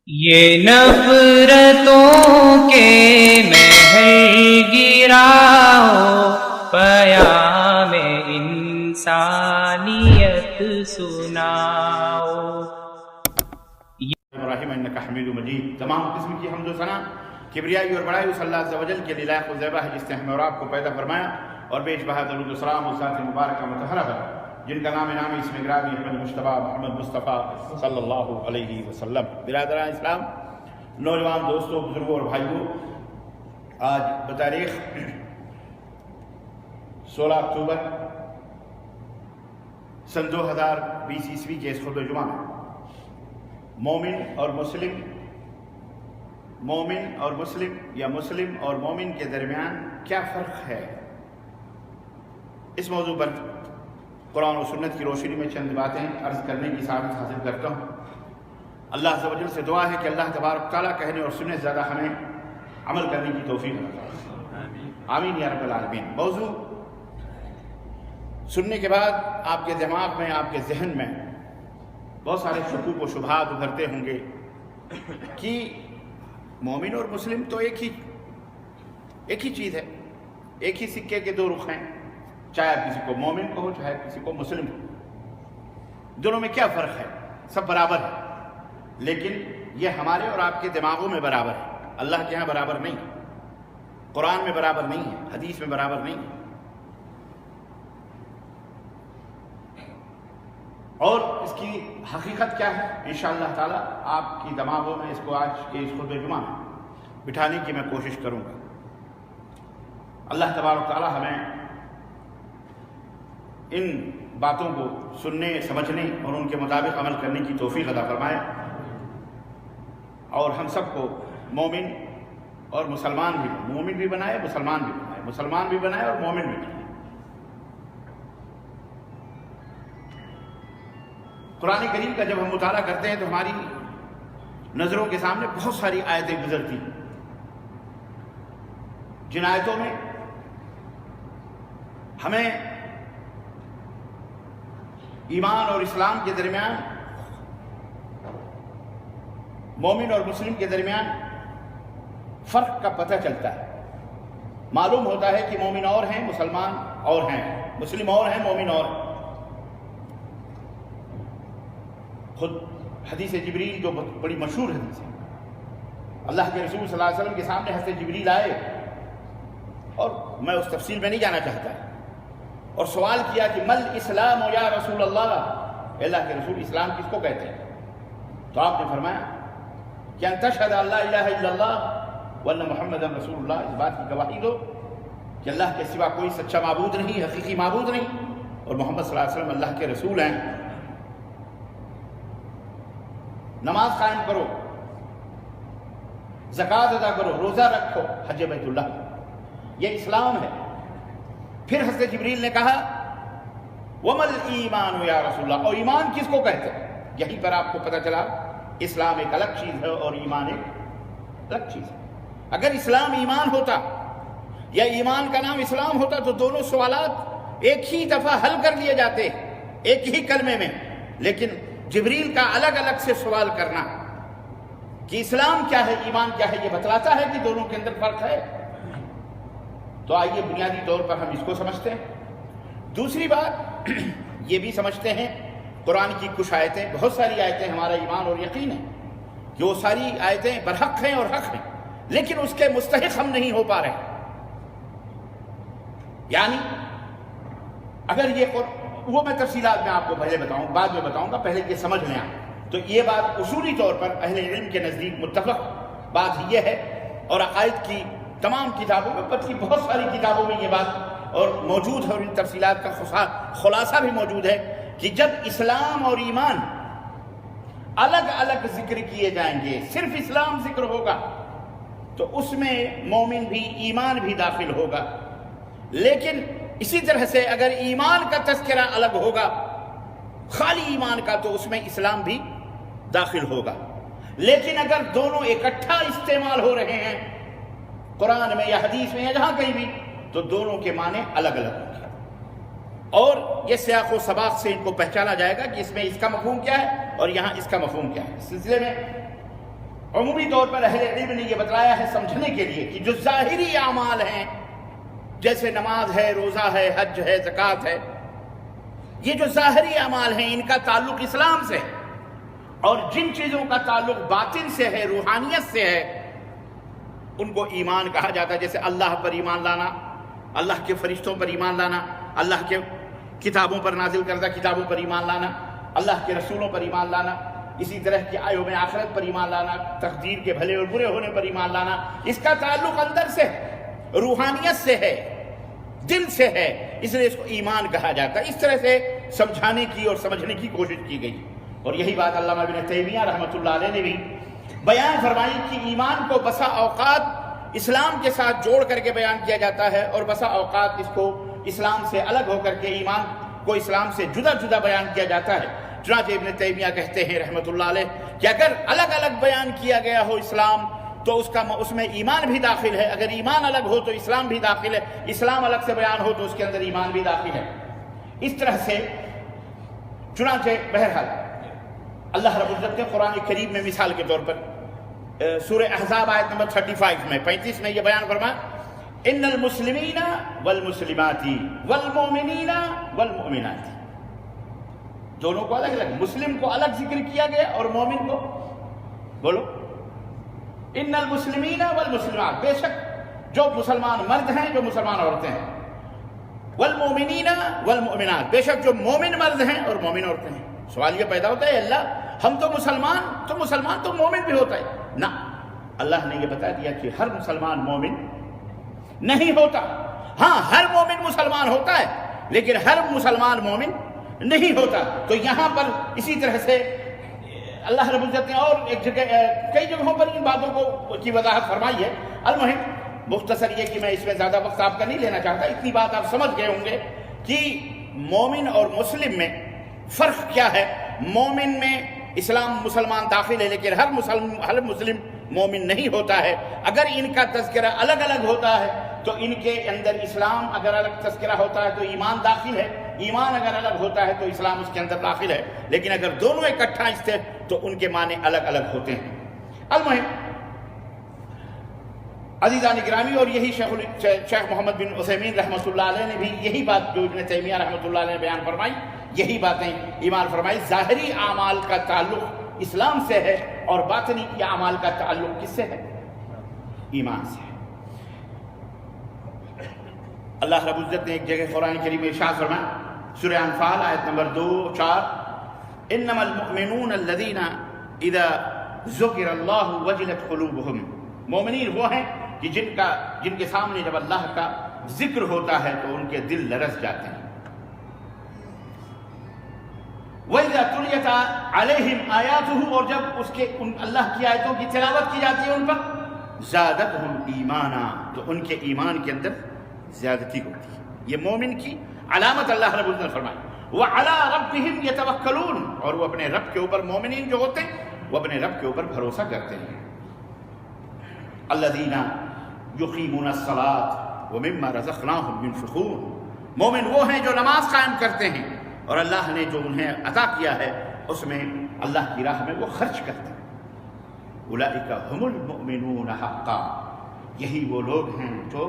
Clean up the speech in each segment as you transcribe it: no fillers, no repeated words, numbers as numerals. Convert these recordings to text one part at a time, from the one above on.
یہ نفرتوں کے محل گراؤ، پیام انسانیت سناؤ۔ ابراہیم انک حمید مجید۔ تمام قسم کی حمد و ثنا، کبریائی اور بڑائی اس اللہ عز و جل کے لیے لائق و زیبہ ہے جس نے ہمیں اور آپ کو پیدا فرمایا اور بیش بہا درود و سلام اور ذات مبارکہ مطہرہ ہے جن کا نام نامی اسم گرامی احمد مصطفیٰ محمد مصطفیٰ صلی اللہ علیہ وسلم۔ برادران اسلام، نوجوان دوستوں، بزرگوں اور بھائیوں، آج بتاریخ 16 اکتوبر سن 2020 عیسوی کے اس خطبہ جمعہ میں مومن اور مسلم یا مسلم اور مومن کے درمیان کیا فرق ہے، اس موضوع پر قرآن و سنت کی روشنی میں چند باتیں عرض کرنے کی سعادت حاصل کرتا ہوں۔ اللہ عز و جل سے دعا ہے کہ اللہ تبارک تعالیٰ کہنے اور سننے سے زیادہ ہمیں عمل کرنے کی توفیق عطا فرمائے، آمین یا رب العالمین۔ موضوع سننے کے بعد آپ کے دماغ میں، آپ کے ذہن میں بہت سارے شکوک و شبہات ابھرتے ہوں گے کہ مومن اور مسلم تو ایک ہی چیز ہے، ایک ہی سکے کے دو رخ ہیں، چاہے آپ کسی کو مومن کہو چاہے کسی کو مسلم کہو، دونوں میں کیا فرق ہے؟ سب برابر ہے، لیکن یہ ہمارے اور آپ کے دماغوں میں برابر ہے، اللہ کے ہاں برابر نہیں ہے، قرآن میں برابر نہیں ہے، حدیث میں برابر نہیں ہے۔ اور اس کی حقیقت کیا ہے انشاءاللہ تعالی آپ کی دماغوں میں اس کو آج کے اس خطبہ جمعہ میں بٹھانے کی میں کوشش کروں گا۔ اللہ تبارک تعالی ہمیں ان باتوں کو سننے، سمجھنے اور ان کے مطابق عمل کرنے کی توفیق عطا فرمائے، اور ہم سب کو مومن اور مسلمان بھی، مومن بھی بنائے، مسلمان بھی بنائے، مسلمان بھی بنائے اور مومن بھی بنائے۔ قرآن کریم کا جب ہم مطالعہ کرتے ہیں تو ہماری نظروں کے سامنے بہت ساری آیتیں گزرتی ہیں، جن آیتوں میں ہمیں ایمان اور اسلام کے درمیان، مومن اور مسلم کے درمیان فرق کا پتہ چلتا ہے، معلوم ہوتا ہے کہ مومن اور ہیں، مسلمان اور ہیں، مسلم اور ہیں، مومن اور ہیں۔ خود حدیث جبریل جو بڑی مشہور حدیث ہے، اللہ کے رسول صلی اللہ علیہ وسلم کے سامنے حضرت جبریل آئے اور میں اس تفصیل میں نہیں جانا چاہتا اور سوال کیا کہ مل اسلام یا رسول اللہ، اللہ کے رسول اسلام کس کو کہتے ہیں؟ تو آپ نے فرمایا کہ ان تشہد ان لا الہ الا اللہ وان محمد رسول اللہ، اس بات کی گواہی دو کہ اللہ کے سوا کوئی سچا معبود نہیں، حقیقی معبود نہیں، اور محمد صلی اللہ علیہ وسلم اللہ کے رسول ہیں۔ نماز قائم کرو، زکوٰۃ ادا کرو، روزہ رکھو، حج بیت اللہ، یہ اسلام ہے۔ پھر حضرت جبریل نے کہا وَمَا الْإِيمَانُ يَا رسول اللہ، اور ایمان کس کو کہتے ہیں؟ یہیں پر آپ کو پتہ چلا اسلام ایک الگ چیز ہے اور ایمان ایک الگ چیز ہے۔ اگر اسلام ایمان ہوتا یا ایمان کا نام اسلام ہوتا تو دونوں سوالات ایک ہی دفعہ حل کر لیے جاتے ایک ہی کلمے میں، لیکن جبریل کا الگ الگ سے سوال کرنا کہ اسلام کیا ہے، ایمان کیا ہے، یہ بتلاتا ہے کہ دونوں کے اندر فرق ہے۔ تو آئیے بنیادی طور پر ہم اس کو سمجھتے ہیں۔ دوسری بات یہ بھی سمجھتے ہیں، قرآن کی کچھ آیتیں، بہت ساری آیتیں ہمارا ایمان اور یقین ہے کہ وہ ساری آیتیں برحق ہیں اور حق ہیں، لیکن اس کے مستحق ہم نہیں ہو پا رہے۔ یعنی اگر یہ وہ میں تفصیلات میں آپ کو پہلے بتاؤں، بعد میں بتاؤں گا، پہلے یہ سمجھ لیں آپ۔ تو یہ بات اصولی طور پر اہل علم کے نزدیک متفق بات یہ ہے، اور عقائد کی تمام کتابوں میں، بلکہ بہت ساری کتابوں میں یہ بات اور موجود ہے، اور ان تفصیلات کا خلاصہ بھی موجود ہے کہ جب اسلام اور ایمان الگ الگ ذکر کیے جائیں گے، صرف اسلام ذکر ہوگا تو اس میں مومن بھی، ایمان بھی داخل ہوگا، لیکن اسی طرح سے اگر ایمان کا تذکرہ الگ ہوگا، خالی ایمان کا، تو اس میں اسلام بھی داخل ہوگا۔ لیکن اگر دونوں اکٹھا استعمال ہو رہے ہیں قرآن میں یا حدیث میں یا جہاں کہیں بھی، تو دونوں کے معنی الگ الگ ہوں گے، اور یہ سیاق و سباق سے ان کو پہچانا جائے گا کہ اس میں اس کا مفہوم کیا ہے اور یہاں اس کا مفہوم کیا ہے۔ اس سلسلے میں عمومی طور پر اہل علم نے یہ بتلایا ہے سمجھنے کے لیے کہ جو ظاہری اعمال ہیں جیسے نماز ہے، روزہ ہے، حج ہے، زکوٰۃ ہے، یہ جو ظاہری اعمال ہیں ان کا تعلق اسلام سے ہے، اور جن چیزوں کا تعلق باطن سے ہے، روحانیت سے ہے، ان کو ایمان کہا جاتا ہے. جیسے اللہ پر ایمان لانا، اللہ کے فرشتوں پر ایمان لانا، اللہ کے کتابوں پر نازل کردہ کتابوں پر ایمان لانا، اللہ کے رسولوں پر ایمان لانا، اسی طرح کی یوم آخرت پر ایمان لانا، تقدیر کے بھلے اور برے ہونے پر ایمان لانا. اس کا تعلق اندر سے ہے، روحانیت سے ہے، دل سے ہے، اس لیے اس کو ایمان کہا جاتا ہے. اس طرح سے سمجھانے کی اور سمجھنے کی کوشش کی گئی. اور یہی بات علامہ ابن تیمیہ رحمۃ اللہ علیہ نے بھی بیان فرمائی کہ ایمان کو بسا اوقات اسلام کے ساتھ جوڑ کر کے بیان کیا جاتا ہے، اور بسا اوقات اس کو اسلام سے الگ ہو کر کے ایمان کو اسلام سے جدا جدا بیان کیا جاتا ہے. چنانچہ ابن تیمیہ کہتے ہیں رحمۃ اللہ علیہ کہ اگر الگ الگ بیان کیا گیا ہو اسلام تو اس میں ایمان بھی داخل ہے، اگر ایمان الگ ہو تو اسلام بھی داخل ہے، اسلام الگ سے بیان ہو تو اس کے اندر ایمان بھی داخل ہے. اس طرح سے چنانچہ بہرحال اللہ رب العزت نے قرآن کریم میں مثال کے طور پر سورہ احزاب آیت نمبر 35 میں 35 میں یہ بیان فرمایا ان المسلمین والمسلمات والمؤمنین والمؤمنات، دونوں کو الگ الگ، مسلم کو الگ ذکر کیا گیا اور مومن کو، بولو ان المسلمین والمسلمات، بے شک جو مسلمان مرد ہیں جو مسلمان عورتیں ہیں، والمؤمنین والمؤمنات، بے شک جو مومن مرد ہیں اور مومن عورتیں ہیں. سوال یہ پیدا ہوتا ہے اللہ ہم تو مسلمان تو مومن بھی ہوتا ہے نا؟ اللہ نے یہ بتا دیا کہ ہر مسلمان مومن نہیں ہوتا. ہاں ہر مومن مسلمان ہوتا ہے لیکن ہر مسلمان مومن نہیں ہوتا. تو یہاں پر اسی طرح سے اللہ رب العزت نے اور ایک جگہ کئی جگہوں پر ان باتوں کو کی وضاحت فرمائی ہے. المہم مختصر یہ کہ میں اس میں زیادہ وقت آپ کا نہیں لینا چاہتا، اتنی بات آپ سمجھ گئے ہوں گے کہ مومن اور مسلم میں فرق کیا ہے. مومن میں اسلام مسلمان داخل ہے لیکن ہر مسلم مومن نہیں ہوتا ہے. اگر ان کا تذکرہ الگ الگ ہوتا ہے تو ان کے اندر اسلام اگر الگ تذکرہ ہوتا ہے تو ایمان داخل ہے، ایمان اگر الگ ہوتا ہے تو اسلام اس کے اندر داخل ہے. لیکن اگر دونوں اکٹھا تھے تو ان کے معنی الگ الگ ہوتے ہیں. المہم عزیزان گرامی، اور یہی شیخ محمد بن عثیمین رحمۃ اللہ علیہ نے بھی یہی بات جو ابن تیمیہ رحمۃ اللہ علیہ نے بیان فرمائی، یہی باتیں ایمان فرمائی. ظاہری اعمال کا تعلق اسلام سے ہے اور باطنی اعمال کا تعلق کس سے ہے؟ ایمان سے ہے. اللہ رب العزت نے ایک جگہ قرآن کریم میں ارشاد فرمایا سورہ انفال آیت نمبر 2-4 انما المؤمنون الذین اذا ذکر اللہ وجلت قلوبہم، مومنین وہ ہیں کہ جن کے سامنے جب اللہ کا ذکر ہوتا ہے تو ان کے دل لرز جاتے ہیں. وَإِذَا تُلِيَتْ عَلَيْهِمْ آيَاتُهُ، اور جب اللہ کی آیتوں کی تلاوت کی جاتی ہے ان پر زَادَتْهُمْ ایمانا، تو ان کے ایمان کے اندر زیادتی ہوتی ہے. یہ مومن کی علامت اللہ رب العزت نے فرمائی. وَعَلَىٰ رَبِّهِمْ يَتَوَكَّلُونَ، اور وہ اپنے رب کے اوپر، مومنین جو ہوتے ہیں وہ اپنے رب کے اوپر بھروسہ کرتے ہیں. الذین یقیمون الصلاۃ ومما رزقناہم ينفقون، مومن وہ ہیں جو نماز قائم کرتے ہیں اور اللہ نے جو انہیں عطا کیا ہے اس میں اللہ کی راہ میں وہ خرچ کرتے ہیں. اولئک هم المؤمنون حقا، یہی وہ لوگ ہیں جو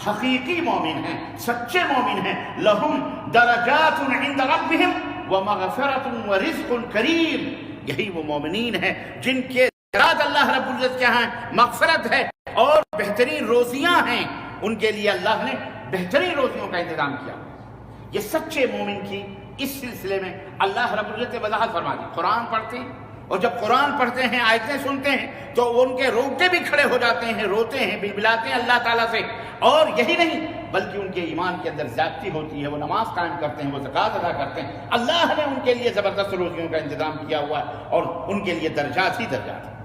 حقیقی مومن ہیں، سچے مومن ہیں. لہم درجات عند ربہم ومغفرۃ ورزق کریم، یہی وہ مومنین ہیں جن کے درجات اللہ رب العزت کے ہاں مغفرت ہے اور بہترین روزیاں ہیں. ان کے لیے اللہ نے بہترین روزیوں کا انتظام کیا. یہ سچے مومن کی اس سلسلے میں اللہ رب العزت نے وضاحت فرما دی. قرآن پڑھتے ہیں اور جب قرآن پڑھتے ہیں، آیتیں سنتے ہیں تو ان کے روٹے بھی کھڑے ہو جاتے ہیں، روتے ہیں، بلبلاتے ہیں اللہ تعالیٰ سے. اور یہی نہیں بلکہ ان کے ایمان کے اندر زیادتی ہوتی ہے، وہ نماز قائم کرتے ہیں، وہ زکوٰۃ ادا کرتے ہیں. اللہ نے ان کے لیے زبردست روزیوں کا انتظام کیا ہوا ہے اور ان کے لیے درجات ہی درجات ہیں.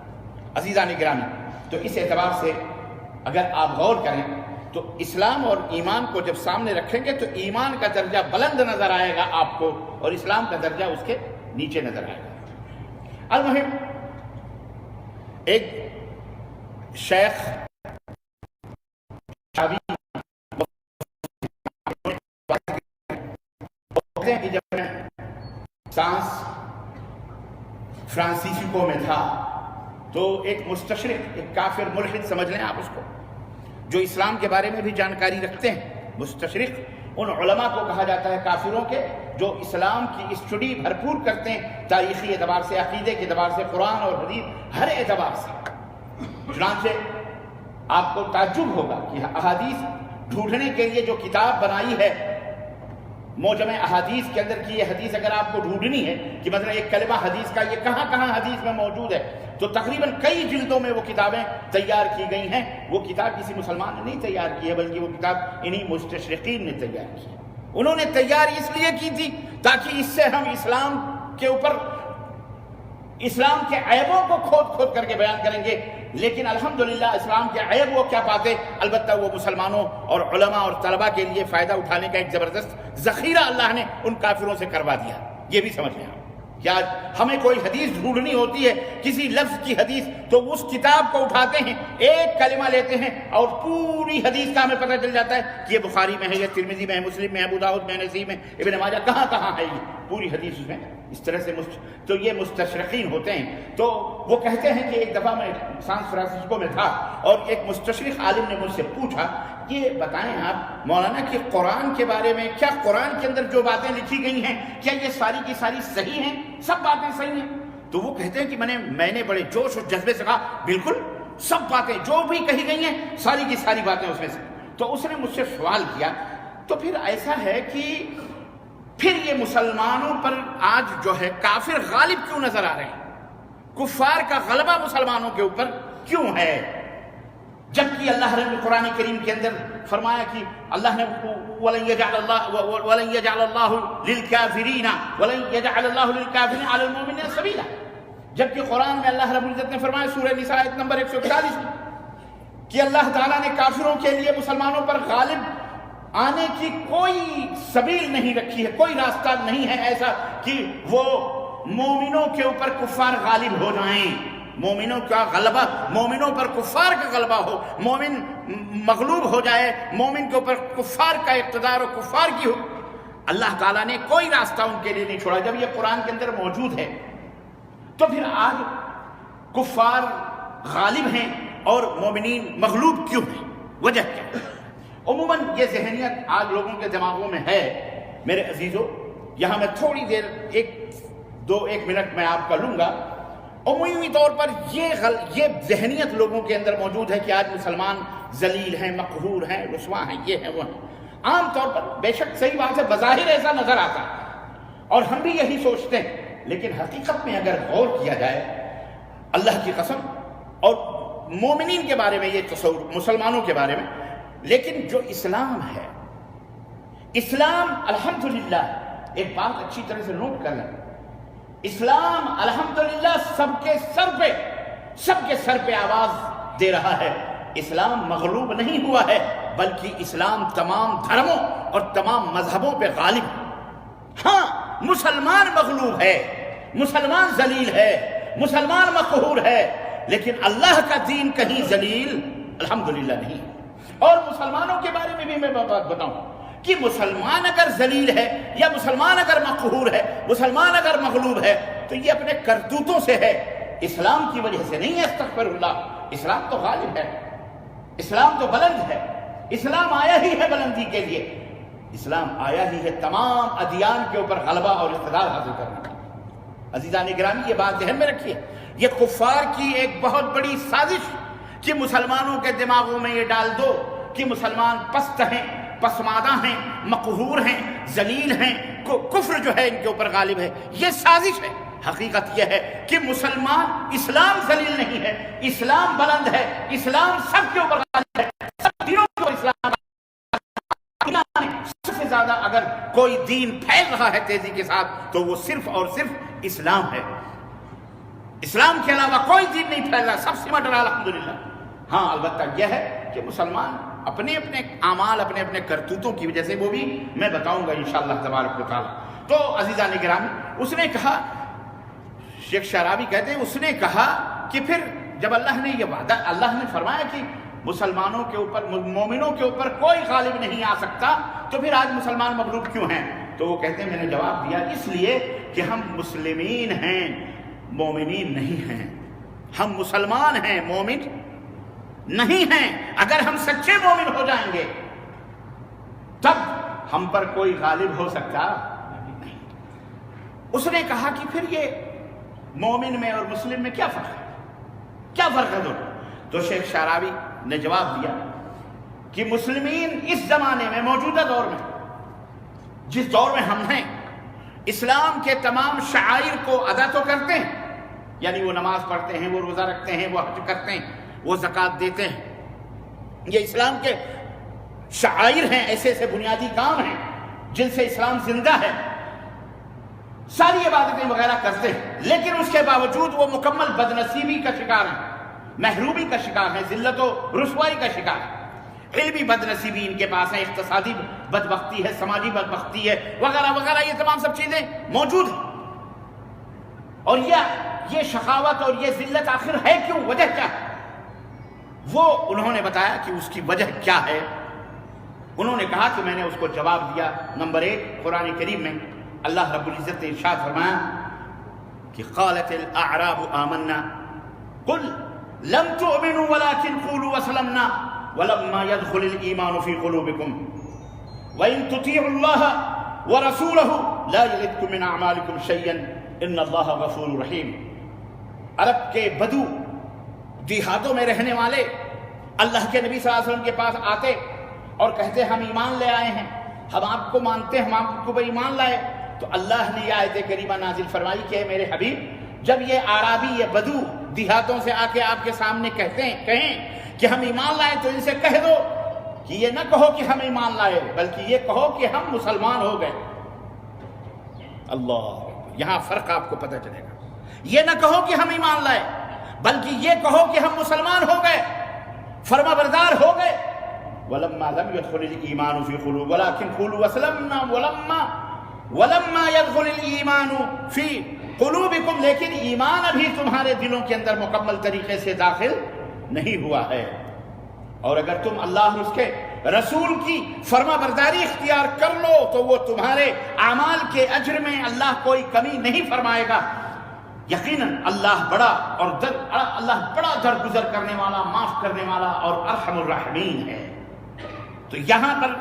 عزیزان گرامی، تو اس اعتبار سے اگر آپ غور کریں تو اسلام اور ایمان کو جب سامنے رکھیں گے تو ایمان کا درجہ بلند نظر آئے گا آپ کو اور اسلام کا درجہ اس کے نیچے نظر آئے گا. المہم ایک شیخ کہ جب میں سان فرانسسکو میں تھا تو ایک مستشرق، ایک کافر ملحد سمجھ لیں آپ اس کو، جو اسلام کے بارے میں بھی جانکاری رکھتے ہیں، مستشرق ان علماء کو کہا جاتا ہے کافروں کے جو اسلام کی اسٹڈی بھرپور کرتے ہیں، تاریخی اعتبار سے، عقیدے کے اعتبار سے، قرآن اور حدیث ہر اعتبار سے۔ چنانچہ آپ کو تعجب ہوگا کہ احادیث ڈھونڈنے کے لیے جو کتاب بنائی ہے موجم احادیث کے اندر کی، یہ حدیث اگر آپ کو ڈھونڈنی ہے کہ مثلا ایک کلمہ حدیث کا یہ کہاں کہاں حدیث میں موجود ہے، تو تقریباً کئی جلدوں میں وہ کتابیں تیار کی گئی ہیں۔ وہ کتاب کسی مسلمان نے نہیں تیار کی ہے، بلکہ وہ کتاب انہی مستشرقین نے تیار کی ہے۔ انہوں نے تیار اس لیے کی تھی تاکہ اس سے ہم اسلام کے اوپر، اسلام کے عیبوں کو کھود کھود کر کے بیان کریں گے، لیکن الحمدللہ اسلام کے عیب وہ کیا پاتے، البتہ وہ مسلمانوں اور علماء اور طلباء کے لیے فائدہ اٹھانے کا ایک زبردست ذخیرہ اللہ نے ان کافروں سے کروا دیا۔ یہ بھی سمجھ لیں آپ کہ آج ہمیں کوئی حدیث ڈھونڈنی ہوتی ہے، کسی لفظ کی حدیث، تو اس کتاب کو اٹھاتے ہیں، ایک کلمہ لیتے ہیں اور پوری حدیث کا ہمیں پتہ چل جاتا ہے کہ یہ بخاری میں ہے، یہ ترمذی میں ہے، مسلم میں ہے، ابو داؤد میں، نسائی میں، ابن ماجہ، کہاں کہاں ہے یہ پوری حدیث اس میں۔ اس طرح سے تو یہ مستشرقین ہوتے ہیں۔ تو وہ کہتے ہیں کہ ایک دفعہ میں سان فرانسسکو میں تھا اور ایک مستشرق عالم نے مجھ سے پوچھا، یہ بتائیں آپ مولانا کہ قرآن کے بارے میں، کیا قرآن کے اندر جو باتیں لکھی گئی ہیں کیا یہ ساری کی ساری صحیح ہیں، سب باتیں صحیح ہیں؟ تو وہ کہتے ہیں کہ میں نے بڑے جوش اور جذبے سے کہا بالکل سب باتیں جو بھی کہی گئی ہیں ساری کی ساری باتیں اس میں سے۔ تو اس نے مجھ سے سوال کیا، تو پھر ایسا ہے کہ پھر یہ مسلمانوں پر آج جو ہے کافر غالب کیوں نظر آ رہے ہیں، کفار کا غلبہ مسلمانوں کے اوپر کیوں ہے، جبکہ اللہ نے قرآن کریم کے اندر فرمایا کہ اللہ نے وَلَن يَجْعَلَ اللَّهُ لِلْكَافِرِينَ وَلَن يَجْعَلَ اللَّهُ لِلْكَافِرِينَ عَلَى الْمُؤْمِنِينَ سَبِيلًا، جبکہ قرآن میں اللہ رب العزت نے فرمایا سورہ نساء آیت نمبر 141 میں کہ اللہ تعالیٰ نے کافروں کے لیے مسلمانوں پر غالب آنے کی کوئی سبیل نہیں رکھی ہے، کوئی راستہ نہیں ہے ایسا کہ وہ مومنوں کے اوپر کفار غالب ہو جائیں، مومنوں کا غلبہ، مومنوں پر کفار کا غلبہ ہو، مومن مغلوب ہو جائے، مومن کے اوپر کفار کا اقتدار اور کفار کی ہو۔ اللہ تعالیٰ نے کوئی راستہ ان کے لیے نہیں چھوڑا۔ جب یہ قرآن کے اندر موجود ہے تو پھر آج کفار غالب ہیں اور مومنین مغلوب کیوں ہیں، وجہ کیا ہے؟ عموماً یہ ذہنیت آج لوگوں کے دماغوں میں ہے۔ میرے عزیزو، یہاں میں تھوڑی دیر ایک منٹ میں آپ کا لوں گا۔ عمومی طور پر یہ ذہنیت لوگوں کے اندر موجود ہے کہ آج مسلمان ذلیل ہیں، مقہور ہیں، رسوا ہیں، یہ ہیں وہ ہیں۔ عام طور پر بے شک صحیح بات ہے، بظاہر ایسا نظر آتا ہے اور ہم بھی یہی سوچتے ہیں، لیکن حقیقت میں اگر غور کیا جائے اللہ کی قسم، اور مومنین کے بارے میں یہ تصور، مسلمانوں کے بارے میں، لیکن جو اسلام ہے، اسلام الحمدللہ، ایک بات اچھی طرح سے نوٹ کر لیں، اسلام الحمدللہ سب کے سر پہ آواز دے رہا ہے۔ اسلام مغلوب نہیں ہوا ہے، بلکہ اسلام تمام دھرموں اور تمام مذہبوں پہ غالب ہے۔ ہاں، مسلمان مغلوب ہے، مسلمان ذلیل ہے، مسلمان مقہور ہے، لیکن اللہ کا دین کہیں ذلیل الحمدللہ نہیں۔ اور مسلمانوں کے بارے میں بھی میں بات بتاؤں کہ مسلمان اگر ذلیل ہے یا مسلمان اگر مقہور ہے، مسلمان اگر مغلوب ہے، تو یہ اپنے کرتوتوں سے ہے، اسلام کی وجہ سے نہیں ہے۔ استغفر اللہ، اسلام تو غالب ہے، اسلام تو بلند ہے، اسلام آیا ہی ہے بلندی کے لیے، اسلام آیا ہی ہے تمام ادیان کے اوپر غلبہ اور اقتدار حاصل کرنے کا۔ عزیزان گرامی، یہ بات ذہن میں رکھیے، یہ کفار کی ایک بہت بڑی سازش کہ مسلمانوں کے دماغوں میں یہ ڈال دو کہ مسلمان پست ہیں، پسماندہ ہیں، مقہور ہیں، ذلیل ہیں، کفر جو ہے ان کے اوپر غالب ہے۔ یہ سازش ہے۔ حقیقت یہ ہے کہ مسلمان، اسلام ذلیل نہیں ہے، اسلام بلند ہے، اسلام سب کے اوپر غالب ہے، سب دینوں کے اوپر اسلام۔ سب سے زیادہ اگر کوئی دین پھیل رہا ہے تیزی کے ساتھ تو وہ صرف اور صرف اسلام ہے۔ اسلام کے علاوہ کوئی دین نہیں پھیل رہا، سب سمٹ رہا الحمدللہ۔ ہاں، البتہ یہ ہے کہ مسلمان اپنے اپنے اعمال، اپنے اپنے کرتوتوں کی وجہ سے، وہ بھی میں بتاؤں گا انشاءاللہ تبارک و تعالی۔ تو عزیزان گرامی، اس نے کہا، شیخ شعراوی کہتے ہیں، اس نے کہا کہ پھر جب اللہ نے یہ وعدہ، اللہ نے فرمایا کہ مسلمانوں کے اوپر، مومنوں کے اوپر کوئی غالب نہیں آ سکتا، تو پھر آج مسلمان مغلوب کیوں ہیں؟ تو وہ کہتے ہیں، میں نے جواب دیا، اس لیے کہ ہم مسلمین ہیں، مومنین نہیں ہیں۔ ہم مسلمان ہیں، مومن نہیں ہیں۔ اگر ہم سچے مومن ہو جائیں گے تب ہم پر کوئی غالب ہو سکتا نہیں۔ اس نے کہا کہ پھر یہ مومن میں اور مسلم میں کیا فرق ہے، کیا فرق ہے دونوں؟ تو شیخ شعراوی نے جواب دیا کہ مسلمین اس زمانے میں، موجودہ دور میں، جس دور میں ہم ہیں، اسلام کے تمام شعائر کو ادا تو کرتے ہیں، یعنی وہ نماز پڑھتے ہیں، وہ روزہ رکھتے ہیں، وہ حج کرتے ہیں، وہ زکوٰۃ دیتے ہیں، یہ اسلام کے شعائر ہیں، ایسے ایسے بنیادی کام ہیں جن سے اسلام زندہ ہے، ساری عبادتیں وغیرہ کرتے ہیں، لیکن اس کے باوجود وہ مکمل بدنصیبی کا شکار ہیں، محرومی کا شکار ہیں، ذلت و رسوائی کا شکار ہیں، علمی بدنصیبی ان کے پاس ہے، اقتصادی بدبختی ہے، سماجی بدبختی ہے، وغیرہ وغیرہ، یہ تمام سب چیزیں موجود ہیں۔ اور یہ شقاوت اور یہ ذلت آخر ہے کیوں، وجہ کیا ہے؟ وہ انہوں نے بتایا کہ اس کی وجہ کیا ہے۔ انہوں نے کہا کہ میں نے اس کو جواب دیا، نمبر 1، قرآن کریم میں اللہ رب العزت نے ارشاد فرمایا کہ قالت الاعراب آمنا قل لم تؤمنوا ولكن قولوا اسلمنا ولما يدخل الايمان في قلوبكم وان تطيعوا الله ورسوله لا يلدكم من اعمالكم شيئا ان الله غفور رحيم۔ عرب کے بدو، دیہاتوں میں رہنے والے اللہ کے نبی صلی اللہ علیہ وسلم کے پاس آتے اور کہتے ہم ایمان لے آئے ہیں، ہم آپ کو مانتے ہیں، ہم آپ کو ایمان لائے، تو اللہ نے یہ آیت کریمہ نازل فرمائی کہ میرے حبیب، جب یہ اعرابی، یہ بدو دیہاتوں سے آ کے آپ کے سامنے کہیں کہ ہم ایمان لائے، تو ان سے کہہ دو کہ یہ نہ کہو کہ ہم ایمان لائے، بلکہ یہ کہو کہ ہم مسلمان ہو گئے۔ اللہ، یہاں فرق آپ کو پتہ چلے گا۔ یہ نہ کہو کہ ہم ایمان لائے، بلکہ یہ کہو کہ ہم مسلمان ہو گئے، فرما بردار ہو گئے۔ وَلَمَّا لَمْ يَدْخُلِ الْإِيمَانُ فِي قُلُوبِكُمْ وَلَكِنْ قُولُوا أَسْلَمْنَا وَلَمَّا يَدْخُلِ الْإِيمَانُ فِي قُلُوبِكُمْ، لیکن ایمان ابھی تمہارے دلوں کے اندر مکمل طریقے سے داخل نہیں ہوا ہے۔ اور اگر تم اللہ اور اس کے رسول کی فرما برداری اختیار کر لو تو وہ تمہارے اعمال کے اجر میں اللہ کوئی کمی نہیں فرمائے گا۔ یقیناً اللہ بڑا اور اللہ بڑا درگزر کرنے والا، معاف کرنے والا اور ارحم الراحمین ہے۔ تو یہاں پر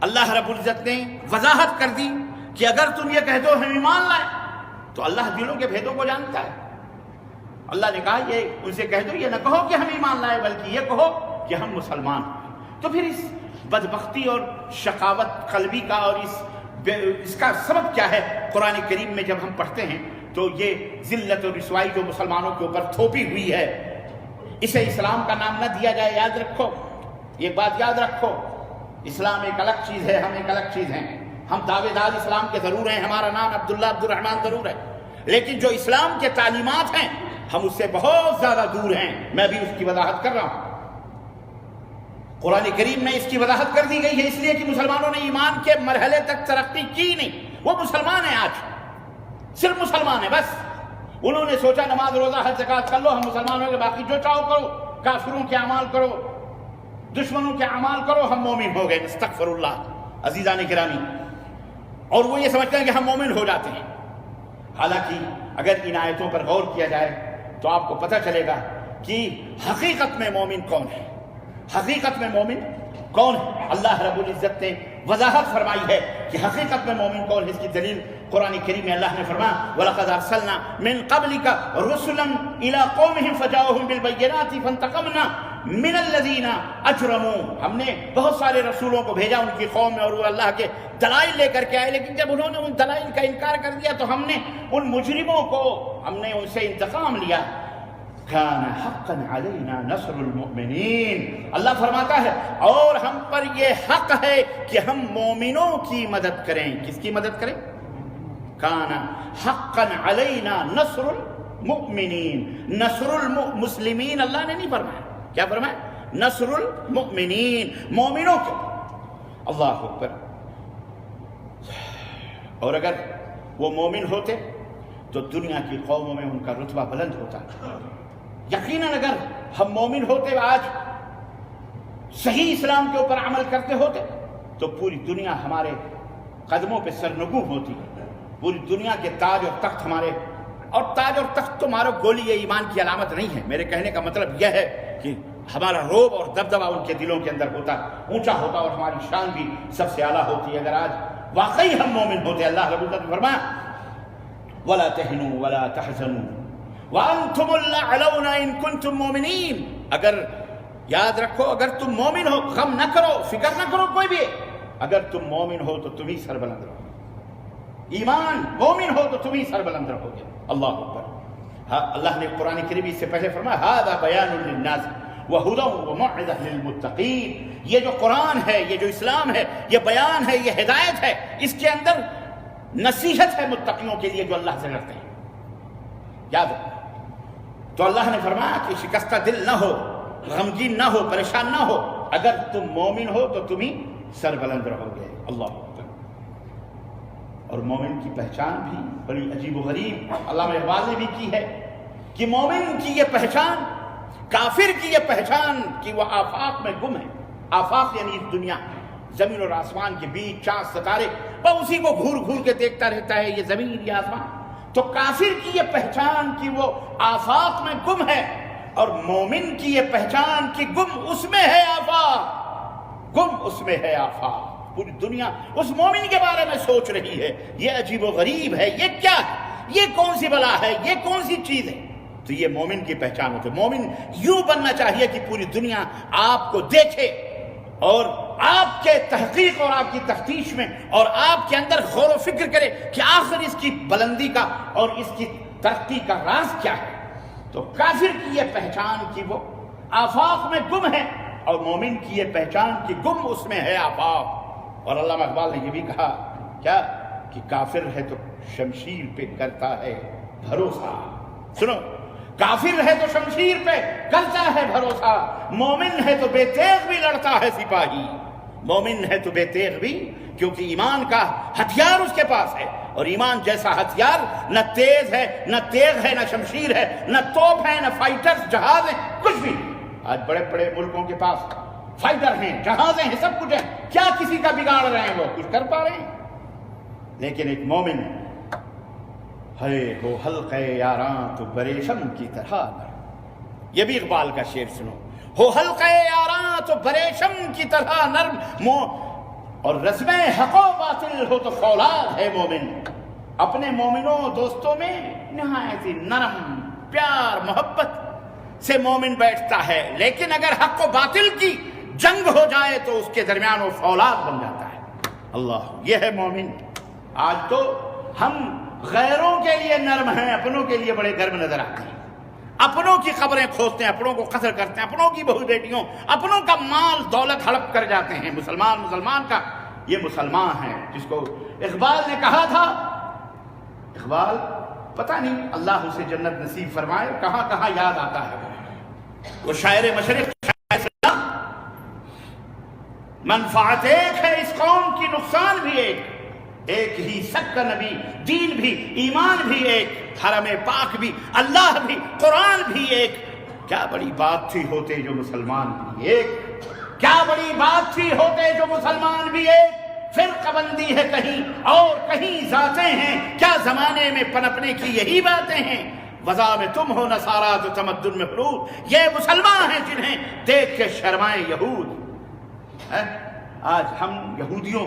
اللہ رب العزت نے وضاحت کر دی کہ اگر تم یہ کہہ دو ہم ایمان لائے، تو اللہ دلوں کے بھیدوں کو جانتا ہے۔ اللہ نے کہا یہ ان سے کہہ دو، یہ نہ کہو کہ ہم ایمان لائے، بلکہ یہ کہو کہ ہم مسلمان ہیں۔ تو پھر اس بدبختی اور شقاوت قلبی کا اور اس کا سبب کیا ہے؟ قرآن کریم میں جب ہم پڑھتے ہیں تو یہ ذلت اور رسوائی جو مسلمانوں کے اوپر تھوپی ہوئی ہے، اسے اسلام کا نام نہ دیا جائے۔ یاد رکھو، ایک بات یاد رکھو، اسلام ایک الگ چیز ہے، ہم ایک الگ چیز ہیں۔ ہم دعوے دار اسلام کے ضرور ہیں، ہمارا نام عبداللہ عبدالرحمن ضرور ہے، لیکن جو اسلام کے تعلیمات ہیں ہم اس سے بہت زیادہ دور ہیں۔ میں بھی اس کی وضاحت کر رہا ہوں۔ قرآن کریم میں اس کی وضاحت کر دی گئی ہے، اس لیے کہ مسلمانوں نے ایمان کے مرحلے تک ترقی کی نہیں۔ وہ مسلمان ہیں، آج صرف مسلمان ہیں بس۔ انہوں نے سوچا نماز روزہ حج زکوٰۃ کر لو، ہم مسلمان ہو گئے، باقی جو چاہو کرو، کافروں کے اعمال کرو، دشمنوں کے اعمال کرو، ہم مومن ہو گئے۔ استغفر اللہ، عزیزان گرامی۔ اور وہ یہ سمجھتے ہیں کہ ہم مومن ہو جاتے ہیں۔ حالانکہ اگر ان آیتوں پر غور کیا جائے تو آپ کو پتہ چلے گا کہ حقیقت میں مومن کون ہے، حقیقت میں مومن کون ہے۔ اللہ رب العزت نے وضاحت فرمائی ہے کہ حقیقت میں مومن کون ہے۔ اس کی دلیل قرآن کریم میں اللہ نے فرمایا وَلَقَدْ أَرْسَلْنَا مِنْ قَبْلِكَ رُسُلًا إِلَىٰ قَوْمِهِمْ فَجَاءُوهُم بِالْبَيِّنَاتِ فَانْتَقَمْنَا مِنَ الَّذِينَ أَجْرَمُوا۔ ہم نے بہت سارے رسولوں کو بھیجا ان کی قوم میں، اور وہ اللہ کے دلائل لے کر کے آئے، لیکن جب انہوں نے ان دلائل کا انکار کر دیا تو ہم نے ان مجرموں کو، ہم نے ان سے انتقام لیا۔ كان حقا علينا نصر المؤمنين، اللہ فرماتا ہے اور ہم پر یہ حق ہے کہ ہم مومنوں کی مدد کریں۔ کس کی مدد کریں؟ كان حقا علينا نصر المؤمنین، نصر المسلمین اللہ نے نہیں فرمایا، کیا فرمایا؟ نصر المؤمنین، مومنوں کو۔ اللہ اکبر۔ اور اگر وہ مومن ہوتے تو دنیا کی قوموں میں ان کا رتبہ بلند ہوتا۔ یقیناً اگر ہم مومن ہوتے، آج صحیح اسلام کے اوپر عمل کرتے ہوتے، تو پوری دنیا ہمارے قدموں پہ سرنگوں ہوتی، پوری دنیا کے تاج اور تخت ہمارے اور تاج اور تخت تو مارو گولی یہ ایمان کی علامت نہیں ہے. میرے کہنے کا مطلب یہ ہے کہ ہمارا روب اور دبدبہ ان کے دلوں کے اندر ہوتا، اونچا ہوتا، اور ہماری شان بھی سب سے اعلیٰ ہوتی ہے. اگر آج واقعی ہم مومن ہوتے، اللہ رب العزت نے فرمایا وَلَا تَهِنُوا وَلَا تَحْزَنُوا وَأَنْتُمُ الْأَعْلَوْنَ إِن كُنتُم مُؤْمِنِينَ. اگر یاد رکھو، اگر تم مومن ہو، غم نہ کرو، فکر نہ کرو کوئی بھی. اگر تم مومن ہو تو تم ہی سربلند رہو. ایمان مومن ہو تو تم ہی سربلند رہو گے. اللہ اکبر. اللہ نے قرآن کریم سے پہلے فرمایا هَذَا بَيَانٌ لِلنَّاسِ وَهُدًى وَمَوْعِظَةٌ لِلْمُتَّقِينَ. یہ جو قرآن ہے، یہ جو اسلام ہے، یہ بیان ہے، یہ ہدایت ہے. اس کے اندر نصیحت ہے متقیوں کے لیے جو اللہ سے ڈرتے ہیں. یاد رکھو. تو اللہ نے فرمایا کہ شکستہ دل نہ ہو، غمگین نہ ہو، پریشان نہ ہو. اگر تم مومن ہو تو تم ہی سربلند رہو گے. اللہ اکبر. اور مومن کی پہچان بھی بڑی عجیب و غریب علامہ اقبال نے بھی کی ہے کہ مومن کی یہ پہچان، کافر کی یہ پہچان کہ وہ آفاق میں گم ہے. آفاق یعنی اس دنیا، زمین اور آسمان کے بیچ چاند ستارے، وہ اسی کو گھور گھور کے دیکھتا رہتا ہے، یہ زمین یہ آسمان. تو کافر کی یہ پہچان کہ وہ آفاق میں گم ہے، اور مومن کی یہ پہچان کہ گم اس میں ہے آفاق، گم اس میں ہے آفاق. پوری دنیا اس مومن کے بارے میں سوچ رہی ہے. یہ عجیب و غریب ہے، یہ کیا ہے، یہ کون سی بلا ہے، یہ کون سی چیز ہے. تو یہ مومن کی پہچان ہوتی ہے. مومن یوں بننا چاہیے کہ پوری دنیا آپ کو دیکھے اور آپ کے تحقیق اور آپ کی تفتیش میں اور آپ کے اندر غور و فکر کرے کہ آخر اس کی بلندی کا اور اس کی ترقی کا راز کیا ہے. تو کافر کی یہ پہچان کہ وہ آفاق میں گم ہے، اور مومن کی یہ پہچان کہ گم اس میں ہے آفاق. اور علامہ اقبال نے یہ بھی کہا کیا کہ کافر ہے تو شمشیر پہ کرتا ہے بھروسہ. سنو، کافر ہے تو شمشیر پہ کرتا ہے بھروسہ، مومن ہے تو بے تیغ بھی لڑتا ہے سپاہی. مومن ہے تو بے تیغ بھی، کیونکہ ایمان کا ہتھیار اس کے پاس ہے. اور ایمان جیسا ہتھیار نہ تیز ہے، نہ تیغ ہے، نہ شمشیر ہے، نہ توپ ہے، نہ فائٹر جہاز ہیں، کچھ بھی. آج بڑے بڑے ملکوں کے پاس فائٹر ہیں، جہازیں ہیں، سب کچھ ہے. کیا کسی کا بگاڑ رہے ہیں؟ وہ کچھ کر پا رہے ہیں. لیکن ایک مومن ہے ہو حلقے یاراں تو بریشم کی طرح نرم. یہ بھی اقبال کا شعر سنو. ہو حلقے یاراں تو بریشم کی طرح نرم، اور رزم حق و باطل ہو تو فولاد ہے مومن. اپنے مومنوں دوستوں میں نہایت نرم پیار محبت سے مومن بیٹھتا ہے، لیکن اگر حق و باطل کی جنگ ہو جائے تو اس کے درمیان وہ فولاد بن جاتا ہے. اللہ، یہ ہے مومن. آج تو ہم غیروں کے لیے نرم ہیں، اپنوں کے لیے بڑے گرم نظر آتے ہیں. اپنوں کی خبریں کھوجتے ہیں، اپنوں کو قتل کرتے ہیں، اپنوں کی بہو بیٹیوں، اپنوں کا مال دولت ہڑپ کر جاتے ہیں. مسلمان کا یہ مسلمان ہے جس کو اقبال نے کہا تھا. اقبال پتہ نہیں اللہ اسے جنت نصیب فرمائے، کہاں کہاں یاد آتا ہے. وہ شاعر مشرق، منفعت ایک ہے اس قوم کی، نقصان بھی ایک ہی سب کا نبی، دین بھی، ایمان بھی ایک، حرم پاک بھی، اللہ بھی، قرآن بھی ایک. کیا بڑی بات تھی ہوتے جو مسلمان بھی ایک، کیا بڑی بات تھی ہوتے جو مسلمان بھی ایک. فرقہ بندی ہے کہیں اور کہیں ذاتیں ہیں، کیا زمانے میں پنپنے کی یہی باتیں ہیں. وضع میں تم ہو نصارہ تو تمدن میں فروغ، یہ مسلمان ہیں جنہیں دیکھ کے شرمائے یہود. آج ہم یہودیوں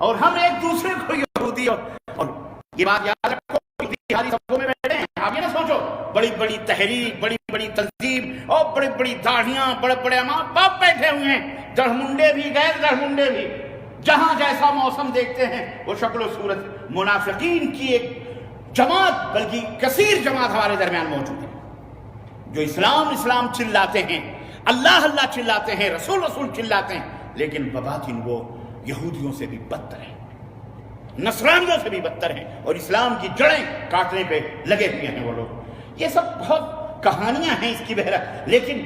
اور ہم ایک دوسرے کو یہودی، اور یہ بات یاد رکھو، اتحادی صفوں میں بیٹھے ہیں. آپ یہ نہ سوچو بڑی بڑی تحریک، بڑی بڑی تنظیم اور بڑی بڑی داڑھیاں، بڑے بڑے ماں باپ بیٹھے ہوئے ہیں، دڑمنڈے بھی غیر دڑمنڈے بھی، جہاں جیسا موسم دیکھتے ہیں وہ شکل و صورت. منافقین کی ایک جماعت، بلکہ کثیر جماعت ہمارے درمیان موجود ہے، جو اسلام چلاتے ہیں، اللہ چلاتے ہیں، رسول چلاتے ہیں، لیکن بباطن وہ یہودیوں سے بھی بدتر ہیں، نصرانیوں سے بھی بدتر ہیں، اور اسلام کی جڑیں کاٹنے پہ لگے ہوئے ہیں وہ لوگ. یہ سب بہت کہانیاں ہیں اس کی بہرحال، لیکن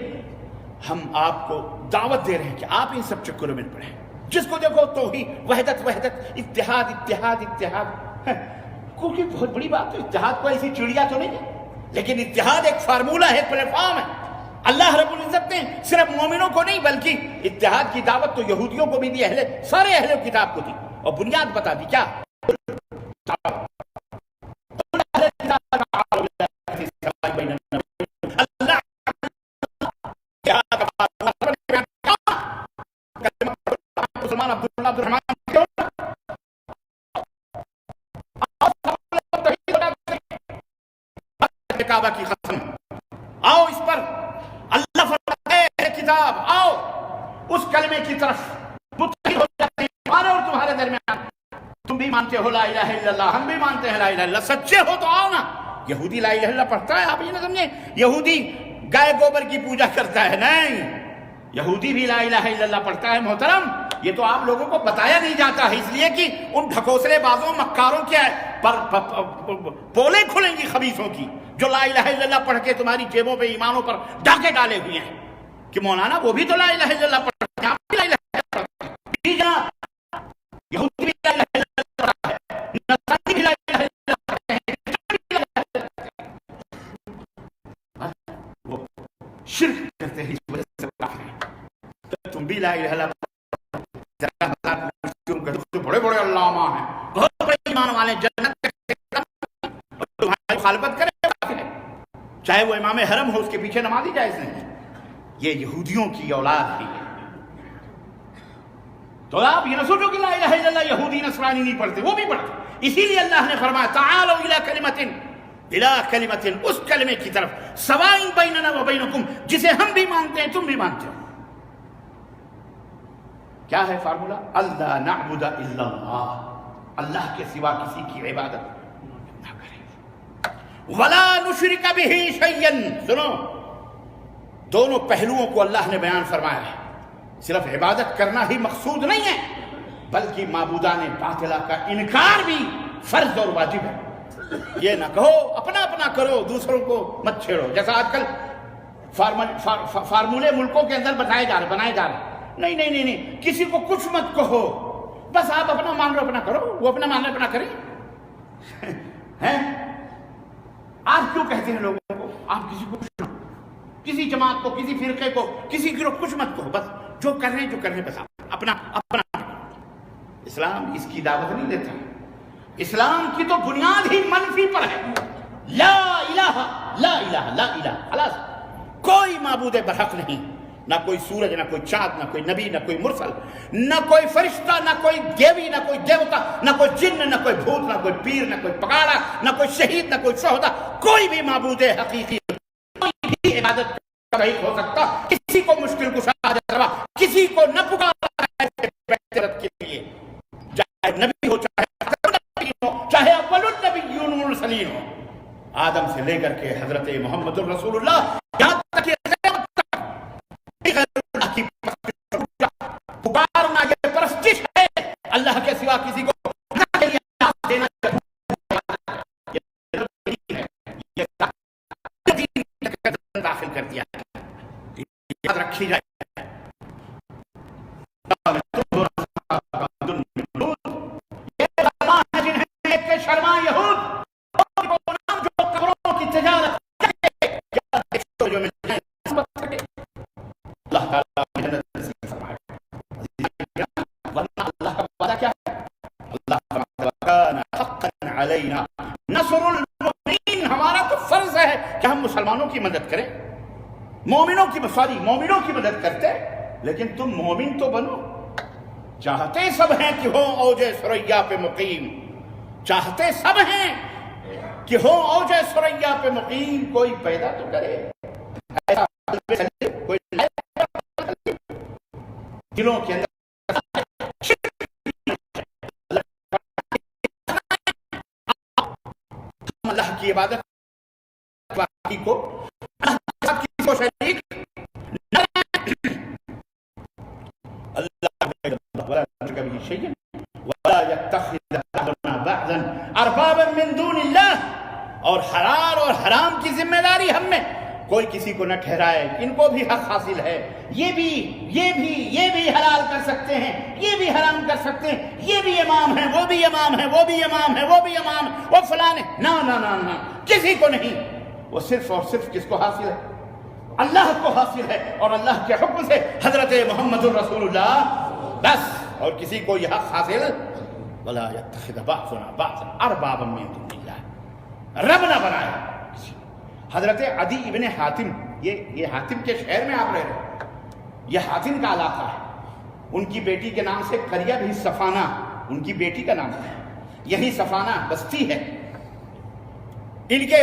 ہم آپ کو دعوت دے رہے ہیں کہ آپ ان سب چکروں میں پڑیں. جس کو دیکھو توحید، وحدت، اتحاد. کیونکہ بہت بڑی بات ہے، اتحاد کو ایسی چڑیا تو نہیں ہے، لیکن اتحاد ایک فارمولہ ہے، ایک پلیٹ فارم ہے. اللہ رب العزت نے صرف مومنوں کو نہیں بلکہ اتحاد کی دعوت تو یہودیوں کو بھی دی، سارے اہل کتاب کو دی، اور بنیاد بتا دی. کیا کعبہ کی قسم، آؤ اس پر، اللہ فرماتا ہے کتاب آؤ اس کلمے کی طرف متحد ہو جاتے ہیں ہمارے اور تمہارے درمیان، تم بھی مانتے ہو لا الہ الا اللہ، ہم بھی مانتے ہیں لا الہ الا اللہ، سچے ہو تو آؤ نا۔ یہودی لا الہ الا اللہ پڑھتا ہے، آپ یہ نہ سمجھیں یہودی گائے گوبر کی پوجا کرتا ہے، نہیں، یہودی بھی لا الہ الا اللہ پڑھتا ہے محترم، یہ تو آپ لوگوں کو بتایا نہیں جاتا ہے، اس لیے کہ ان ڈھکوسلے بازوں مکاروں کیا ہے پولے کھلیں گی خبیثوں کی، جو لا الہ الا اللہ پڑھ کے تمہاری جیبوں پہ ایمانوں پر ڈاکے ڈالے ہوئے ہیں کہ مولانا وہ بھی تو لا الہ الا اللہ پڑھتے ہیں، آپ بھی لا الہ الا اللہ پڑھتے ہیں، جی جناب، یہودی بھی لا الہ الا اللہ پڑھتا ہے، نصرانی بھی لا الہ الا اللہ پڑھتے ہیں، وہ شرک کرتے ہیں، اس وجہ سے تو تم بھی لا الہ الا اللہ، بڑے بڑے علامہ ہیں، بہت بڑے ایمان والے، جنت تمہاری مخالفت کرے، چاہے وہ امام حرم ہو، اس کے پیچھے نمازی جائز نہیں، یہ یہودیوں کی اولاد ہے۔ تو آپ یہ نہ سوچو کہ لا الہ الا اللہ یہودی نصرانی نہیں پڑھتے، وہ بھی پڑھتے، اسی لیے اللہ نے فرمایا تعالوا الی کلمۃ، اس کلمے کی طرف سواء بیننا و بینکم، جسے ہم بھی مانتے ہیں تم بھی مانتے ہو۔ کیا ہے فارمولہ؟ اللہ نعبد الا اللہ، اللہ کے سوا کسی کی عبادت نہ کریں، ولا نشرک بہ شیئا، سنو دونوں پہلوؤں کو اللہ نے بیان فرمایا ہے، صرف عبادت کرنا ہی مقصود نہیں ہے، بلکہ معبودان باطلہ کا انکار بھی فرض اور واجب ہے۔ یہ نہ کہو اپنا اپنا کرو، دوسروں کو مت چھیڑو، جیسا آج کل فارمولے ملکوں کے اندر بنائے جا رہے، نہیں نہیں نہیں نہیں، کسی کو کچھ مت کہو، بس آپ اپنا مان لو اپنا کرو، وہ اپنا مان لو اپنا کریں، ہیں؟ آپ کیوں کہتے ہیں لوگوں کو آپ کسی کو کچھ نہ، کسی جماعت کو، کسی فرقے کو، کسی گروہ کچھ مت کہو، بس جو کر رہے ہیں بس آپ اپنا اپنا۔ اسلام اس کی دعوت نہیں دیتا، اسلام کی تو بنیاد ہی منفی پر ہے، لا الہ لا الہ لا الہ، خلاص، کوئی معبود برحق نہیں، نہ کوئی سورج، نہ کوئی چاند، نہ کوئی نبی، نہ کوئی مرسل، نہ کوئی فرشتہ، نہ کوئی دیوی، نہ کوئی دیوتا، نہ کوئی جن، نہ کوئی بھوت، نہ کوئی پیر، نہ کوئی پگاڑا، نہ کوئی شہید، نہ کوئی شہدا، کوئی بھی معبود حقیقی، کوئی بھی عبادت کا رئیس ہو سکتا، کسی کو مشکل کشا جا، کسی کو نہ پکارا ہے بہترت کے لیے، چاہے نبی ہو، چاہے اول النبیون والمرسلین ہو، آدم سے لے کر کے حضرت محمد الرسول اللہ، یہاں تک کہ پکارنا یہ پرستش ہے، اللہ کے سوا کسی کو دینا داخل کر دیا، یاد رکھی جائے۔ شرما یہود جو قبروں کی تجارت اللہ تعالیٰ اللہ کا وعدہ کیا ہے؟ اللہ کان حقا علینا نصر المؤمنین، ہمارا تو فرض ہے کہ ہم مسلمانوں کی مدد کریں، مومنوں کی مدد کرتے، لیکن تم مومن تو بنو۔ چاہتے سب ہیں کہ ہو اوج ثریا پہ مقیم، چاہتے سب ہیں کہ ہو اوج ثریا پہ مقیم، کوئی پیدا تو کرے، ایسا کوئی دلوں کے اندر اللہ کی عبادت کو شریک اربابا من دون اللہ، اور حلال اور حرام کی ذمہ داری ہم میں، کوئی کسی کو نہ ٹھہرائے، ان کو بھی حق حاصل ہے، یہ بھی حلال کر سکتے ہیں، یہ بھی حرام کر سکتے ہیں، یہ بھی امام ہے، وہ بھی امام ہے، وہ بھی امام ہے، وہ بھی امام ہے، وہ فلاں ہے، نہ کسی کو نہیں، وہ صرف اور صرف کس کو حاصل ہے؟ اللہ کو حاصل ہے، اور اللہ کے حکم سے حضرت محمد الرسول اللہ، بس، اور کسی کو یہ حق حاصل ولا يتخذ بعضنا بعضا اربابا من دون اللہ، رب نہ بنائے۔ حضرت عدی ابن حاتم، یہ حاتم کے شہر میں آپ رہ رہے ہیں، یہ حاتم کا علاقہ ہے، ان کی بیٹی کے نام سے قریہ بھی صفانہ، ان کی بیٹی کا نام ہے، یہی صفانہ بستی ہے، ان کے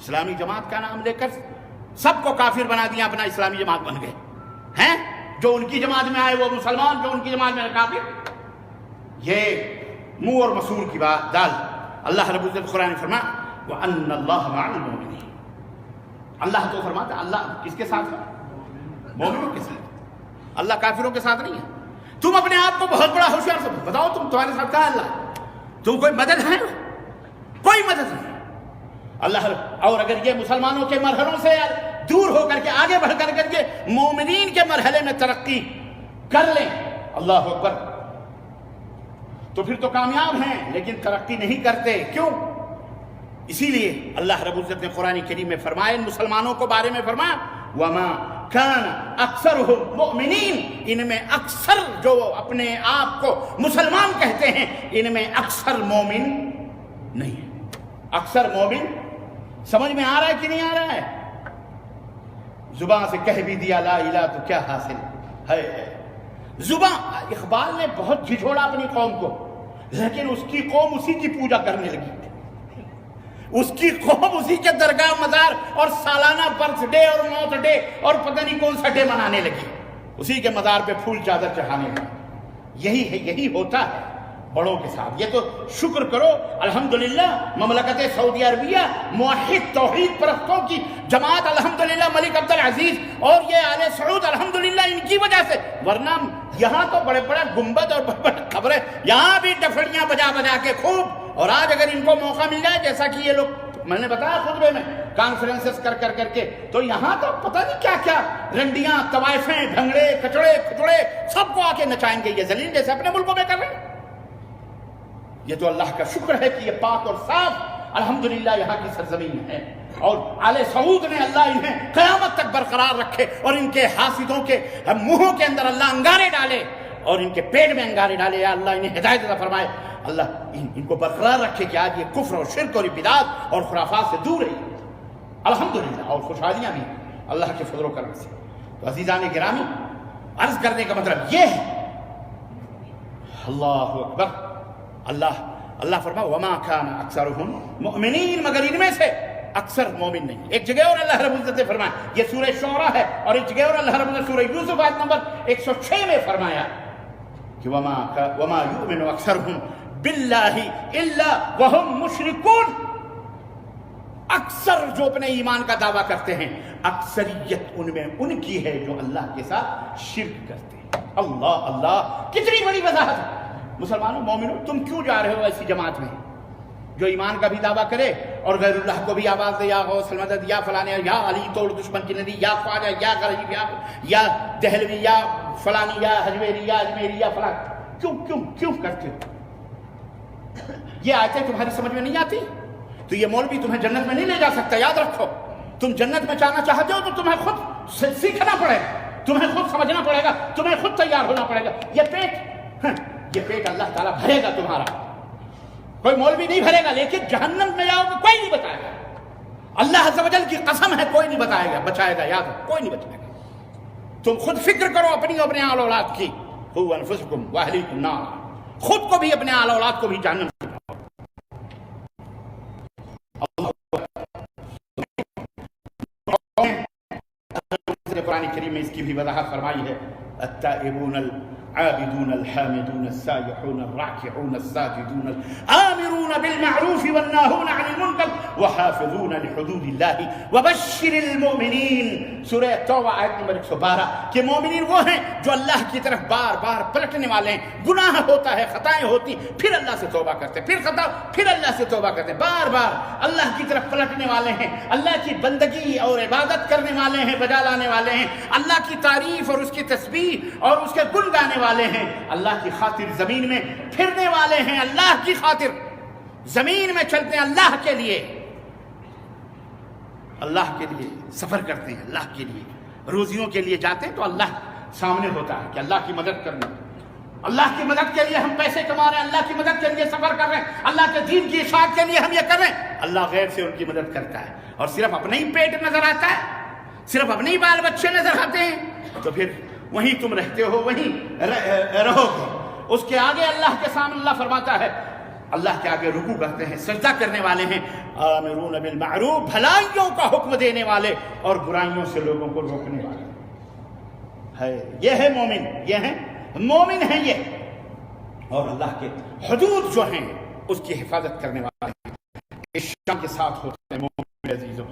اسلامی جماعت کا نام لے کر سب کو کافر بنا دیا، اپنا اسلامی جماعت بن گئے ہیں. جو ان کی جماعت میں آئے وہ مسلمان، جو ان کی جماعت میں کافر. یہ منہ اور مسور کی بات دال. اللہ رب العزت قرآن فرما وَأَنَّ اللَّهَ مَعَ الْمُؤْمِنِينَ. اللہ تو فرماتا ہے اللہ کس کے ساتھ ہے؟ مومنوں کے ساتھ. اللہ کافروں کے ساتھ نہیں ہے. تم اپنے آپ کو بہت بڑا ہوشیار سمجھو، بتاؤ تمہارے ساتھ کہاں اللہ؟ تم کوئی مدد ہے؟ کوئی مدد نہیں اللہ. اور اگر یہ مسلمانوں کے مرحلوں سے دور ہو کر کے آگے بڑھ کر کے مومنین کے مرحلے میں ترقی کر لیں، اللہ اکبر، تو پھر تو کامیاب ہیں. لیکن ترقی نہیں کرتے. کیوں؟ اسی لیے اللہ رب العزت نے قرآن کریم میں فرمایا، ان مسلمانوں کو بارے میں فرمایا وَمَا كَانَ أَكْثَرُهُمْ مُؤْمِنِينَ. ان میں اکثر جو اپنے آپ کو مسلمان کہتے ہیں، ان میں اکثر مومن نہیں ہے. اکثر مومن سمجھ میں آ رہا ہے کہ نہیں آ رہا ہے؟ زبان سے کہہ بھی دیا لا الہ تو کیا حاصل ہے. زبان اقبال نے بہت جھجھوڑا اپنی قوم کو، لیکن اس کی قوم اسی کی پوجا کرنے لگی. اس کی قوم اسی کے درگاہ مزار اور سالانہ برتھ ڈے اور موت ڈے اور پتہ نہیں کون سا ڈے منانے لگی، اسی کے مزار پہ پھول چادر چڑھانے لگی. یہی ہے، یہی ہوتا ہے بڑوں کے ساتھ. یہ تو شکر کرو الحمدللہ مملکت سعودی عربیہ موحد توحید پرستوں کی جماعت الحمدللہ ملک عبدالعزیز اور یہ آل سعود الحمدللہ ان کی وجہ سے. ورنہ یہاں تو بڑے بڑے گنبد اور بڑے بڑے قبریں، یہاں بھی ڈفڑیاں بجا بجا کے خوب. اور آج اگر ان کو موقع مل جائے جیسا کہ یہ لوگ میں نے بتایا خطبے میں کانفرنسز کر کے، تو یہاں تو پتہ نہیں کیا کیا رنڈیاں طوائفیں بھنگڑے کچڑے کھچڑے سب کو آ کے نچائیں گے یہ ذلیل، جیسے اپنے ملکوں میں کر رہے ہیں. یہ تو اللہ کا شکر ہے کہ یہ پاک اور صاف الحمدللہ یہاں کی سرزمین ہے. اور آل سعود نے اللہ انہیں قیامت تک برقرار رکھے اور ان کے حاسدوں کے منہوں کے اندر اللہ انگارے ڈالے اور ان کے پیٹ میں انگارے ڈالے. یا اللہ انہیں ہدایت عطا فرمائے، اللہ ان کو برقرار رکھے کہ آج یہ کفر اور شرک اور بدعات اور خرافات سے دور رہی الحمدللہ. اور خوشحالیاں بھی اللہ کے فضل و کرم سے. تو عزیزان گرامی، عرض کرنے کا مطلب یہ ہے اللہ اکبر. اللہ فرما وما كان اکثرهم مؤمنین، مگر ان میں سے اکثر مومن نہیں. ایک جگہ اور اللہ رب العزت نے فرمایا، یہ سورہ شعراء ہے، اور ایک جگہ اور اللہ رب العزت سورہ یوسف آیت نمبر 106 میں فرمایا کہ وما يؤمن اکثرهم باللہ الا وهم مشرکون. اکثر جو اپنے ایمان کا دعویٰ کرتے ہیں، اکثریت ان میں ان کی ہے جو اللہ کے ساتھ شرک کرتے ہیں. اللہ کتنی بڑی وضاحت ہے. مسلمانوں مومنوں، تم کیوں جا رہے ہو ایسی جماعت میں جو ایمان کا بھی دعویٰ کرے اور غیر اللہ کو بھی آواز دے، یا غوث المدد، یا فلانے، یا علی توڑ دشمن کی ندی، یا خواجہ، یا غریب، یا دہلوی، یا فلانی، یا حجویری، یا اجمیری، یا فلان. کیوں کرتے ہو؟ یہ آیتیں تمہاری سمجھ میں نہیں آتی تو یہ مولوی تمہیں جنت میں نہیں لے جا سکتا. یاد رکھو، تم جنت میں جانا چاہتے ہو تو تمہیں خود سیکھنا پڑے گا، تمہیں خود سمجھنا پڑے گا، تمہیں خود تیار ہونا پڑے گا. یہ پیٹ اللہ تعالیٰ بھرے گا تمہارا، کوئی مولوی نہیں بھرے گا. لیکن جہنم میں جاؤ گے کوئی نہیں بتائے گا. اللہ عز و جل کی قسم ہے کوئی نہیں بتائے گا، بچائے گا. یاد رکھو کوئی نہیں بچائے گا. تم خود فکر کرو اپنی اپنے آل اولاد کی. قوا انفسکم واہلیکم نارا. خود کو بھی اپنے آل اولاد کو بھی جہنم. قرآن کریم میں اس کی بھی وضاحت فرمائی ہے. التائبون العابدون الحامدون السائحون الراكعون الساجدون الآمرون بالمعروف والناهون عن المنكر وحافظون لحدود الله وبشر المؤمنين. سورہ توبہ آیت نمبر 112 کہ مومنین وہ ہیں جو اللہ کی طرف بار بار پلٹنے والے ہیں. گناہ ہوتا ہے، خطائیں ہوتی، پھر اللہ سے توبہ کرتے، پھر خطا، پھر اللہ سے توبہ کرتے، بار بار اللہ کی طرف پلٹنے والے ہیں، اللہ کی بندگی اور عبادت کرنے والے ہیں، بجا لانے والے ہیں، اللہ کی تعریف اور اس کی تسبیح اور اس کے گن گانے والے ہیں، اللہ کی خاطر زمین میں پھرنے والے ہیں، اللہ کی خاطر زمین میں چلتے ہیں، اللہ کے لیے سفر کرتے ہیں، اللہ کے لیے روزیوں کے لیے جاتے ہیں. تو اللہ سامنے ہوتا ہے کہ اللہ کی مدد کرنا، اللہ کی مدد کے لیے ہم پیسے کما رہے ہیں، اللہ کی مدد کے لیے سفر کر رہے ہیں، اللہ کے دین کی اشاعت کے لیے ہم یہ کر رہے ہیں. اللہ غیر سے ان کی مدد کرتا ہے اور صرف اپنے ہی پیٹ نظر آتا ہے، صرف اپنے ہی بال بچے نظر آتے ہیں. تو پھر وہیں تم رہتے ہو، وہیں رہو گے. اس کے آگے اللہ کے سامنے اللہ فرماتا ہے اللہ کے آگے رکوع کرتے ہیں، سجدہ کرنے والے ہیں، آمرون بالمعروف، بھلائیوں کا حکم دینے والے اور برائیوں سے لوگوں کو روکنے والے ہے. یہ ہے مومن، یہ ہے مومن ہے یہ. اور اللہ کے حدود جو ہیں اس کی حفاظت کرنے والے ہیں. اس شان کے ساتھ ہوتے ہیں مومن عزیزوں،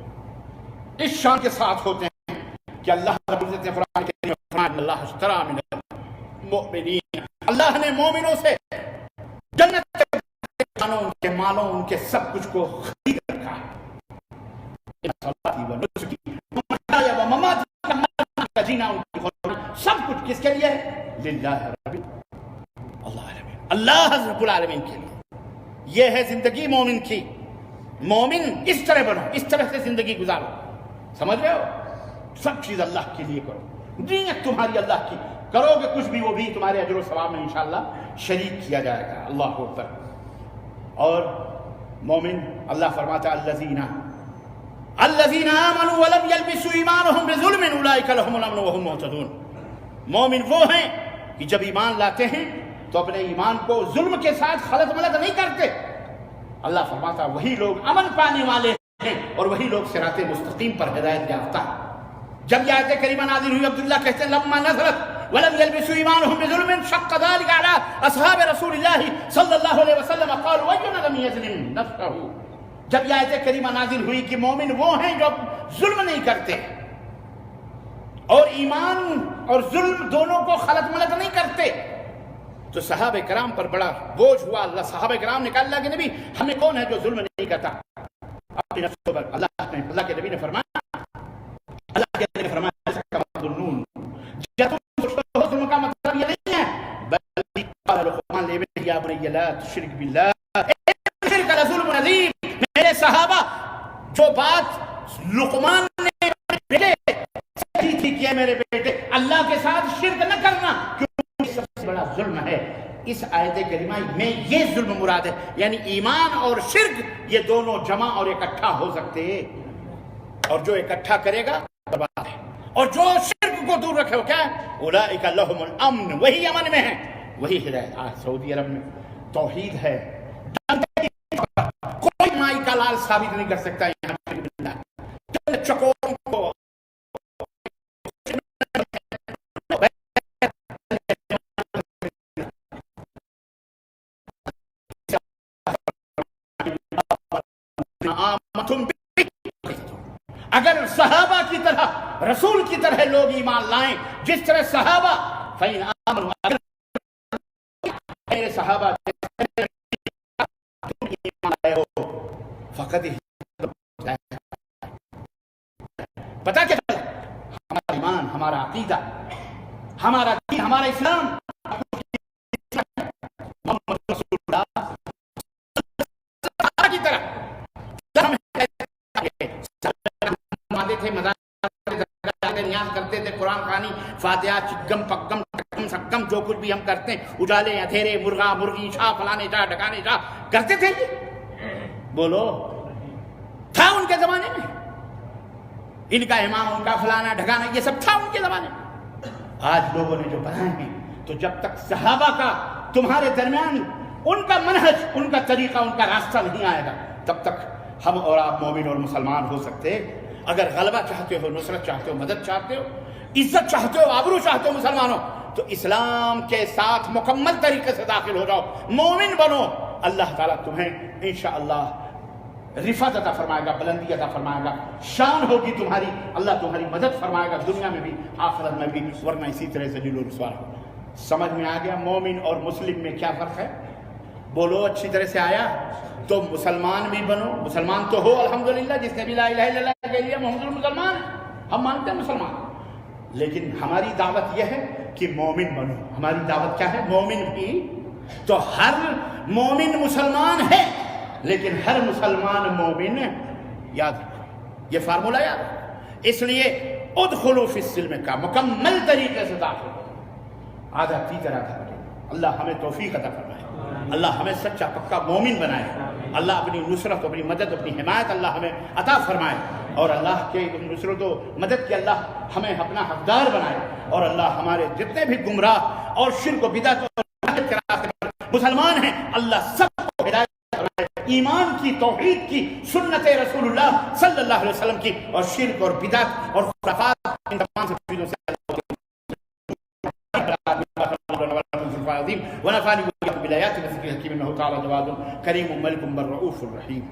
اس شان کے ساتھ ہوتے ہیں کہ اللہ رب العزت نے قرآن کریم میں فرمایا اللہ اشتری من المؤمنین، اللہ نے مومنوں سے جنت کے جانوں، ان کے مالوں، ان کے سب کچھ کو خرید رکھا ہے. سب کچھ کس کے لیے ہے؟ للہ رب اللہ رب العالمین کے لیے. یہ ہے زندگی مومن کی. مومن اس طرح بنو، اس طرح سے زندگی گزارو. سمجھ رہے ہو؟ سب چیز اللہ کے لیے کرو، نیت تمہاری اللہ کی، کرو گے کچھ بھی وہ بھی تمہارے اجر و ثواب میں انشاءاللہ شریک کیا جائے گا. اللہ اکبر. اور مومن اللہ فرماتا الذین آمنوا ولم یلبسوا ایمانہم بظلم اولئک لہم الامن وہم مہتدون. مومن وہ ہیں کہ جب ایمان لاتے ہیں تو اپنے ایمان کو ظلم کے ساتھ خلط ملط نہیں کرتے. اللہ فرماتا وہی لوگ امن پانے والے ہیں اور وہی لوگ صراط مستقیم پر ہدایت یافتہ. جب یہ آیت کریمہ نازل ہوئی عبداللہ کہتے ہیں لما نزلت ولم يلبسوا ایمانهم بظلم شق ذلك على اصحاب رسول اللہ صلی اللہ علیہ وسلم قالوا اینا لم یظلم نفسه. جب یہ آیت کریمہ نازل ہوئی کہ مومن وہ ہیں جو ظلم نہیں کرتے اور ایمان اور ظلم دونوں کو خلط ملط نہیں کرتے، تو صحابہ کرام پر بڑا بوجھ ہوا. اللہ صحابہ کرام نے کہا اللہ کے نبی ہمیں کون ہے جو ظلم نہیں کرتا اپنی نفسوں پر؟ اللہ کے نبی نے فرمایا، اللہ کے نبی نے فرمایا ظنون، جب تم سوچتے ہو ظلم کا مطلب یہ نہیں ہے بلکہ قال لقمان لابنه یا بني لا تشرك بالله شرک لظلم عظیم. میرے صحابہ جو بات لقمان نے بیٹے صحیح تھی کہ میرے بیٹے اللہ کے ساتھ شرک نہ کرنا کیونکہ سب سے بڑا ظلم ہے. اس آیت کریمہ میں یہ ظلم مراد ہے، یعنی ایمان اور شرک یہ دونوں جمع اور اکٹھا ہو سکتے ہیں، اور جو اکٹھا کرے گا برباد ہے، اور جو شرک کو دور رکھے ہو کیا ہے؟ اولئک لہم الامن، وہی امن میں ہے، وہی ہدایت. آج سعودی عرب میں توحید ہے، کوئی مائی کا لال ثابت نہیں کر سکتا یہاں چکوروں کو اگر صحابہ کی طرح رسول کی طرح لوگ ایمان لائیں جس طرح صحابہ فین آمنوا، میرے صحابہ ایمان لائے ہو فقط پتا کیا ہمارا ایمان، ہمارا عقیدہ، ہمارا دین، ہمارا اسلام محمد رسول اللہ کی طرح تھے، نیاز کرتے تھے، قرآن خوانی، فاتحہ، چگم پگم ٹکم سکم جو کچھ بھی ہم کرتے ہیں، اجالے اندھیرے، مرغا مرغی، شاہ فلانے شاہ ڈھکانے شاہ کرتے تھے. بولو تھا ان کے زمانے میں؟ ان کا امام، ان کا فلانا ڈھکانا، یہ سب تھا ان کے زمانے میں؟ آج لوگوں نے جو بنائے ہیں. تو جب تک صحابہ کا تمہارے درمیان ان کا منہج، ان کا طریقہ، ان کا راستہ نہیں آئے گا تب تک ہم اور آپ مومن اور مسلمان ہو سکتے. اگر غلبہ چاہتے ہو، نصرت چاہتے ہو، مدد چاہتے ہو، عزت چاہتے ہو، آبرو چاہتے ہو مسلمانوں، تو اسلام کے ساتھ مکمل طریقے سے داخل ہو جاؤ، مومن بنو. اللہ تعالیٰ تمہیں انشاءاللہ رفعت عطا فرمائے گا، بلندی عطا فرمائے گا، شان ہوگی تمہاری، اللہ تمہاری مدد فرمائے گا دنیا میں بھی آخرت میں بھی، ورنہ اسی طرح سے ذلیل و رسوا ہو. سمجھ میں آ گیا مومن اور مسلم میں کیا فرق ہے؟ بولو اچھی طرح سے آیا؟ تو مسلمان بھی بنو. مسلمان تو ہو الحمدللہ، جس نے بھی لا الہ الا اللہ کہہ لیا محمد مسلمان، ہم مانتے ہیں مسلمان. لیکن ہماری دعوت یہ ہے کہ مومن بنو. ہماری دعوت کیا ہے؟ مومن بھی. تو ہر مومن مسلمان ہے لیکن ہر مسلمان مومن. یاد رکھو یہ فارمولہ یاد رکھو. اس لیے ادخلوا فی السلم کا مکمل طریقے سے داخل ہو. آدھا تیسرا آدھا. اللہ ہمیں توفیق عطا فرمائے، اللہ ہمیں سچا پکا مومن بنائے، اللہ اپنی نصرت، اپنی مدد، اپنی حمایت اللہ ہمیں عطا فرمائے، اور اللہ کے نصرت و مدد کے اللہ ہمیں اپنا حقدار بنائے، اور اللہ ہمارے جتنے بھی گمراہ اور شرک و بدعت اور کے راستے پر مسلمان ہیں اللہ سب کو ہدایت، ایمان کی، توحید کی، سنت رسول اللہ صلی اللہ علیہ وسلم کی، اور شرک اور بدعت اور خرافات، ان تمام سے چیزوں سے ونفعني وإياكم بالآيات والذكر الحكيم إنه تعالى جواد كريم ملك بر رؤوف رحيم.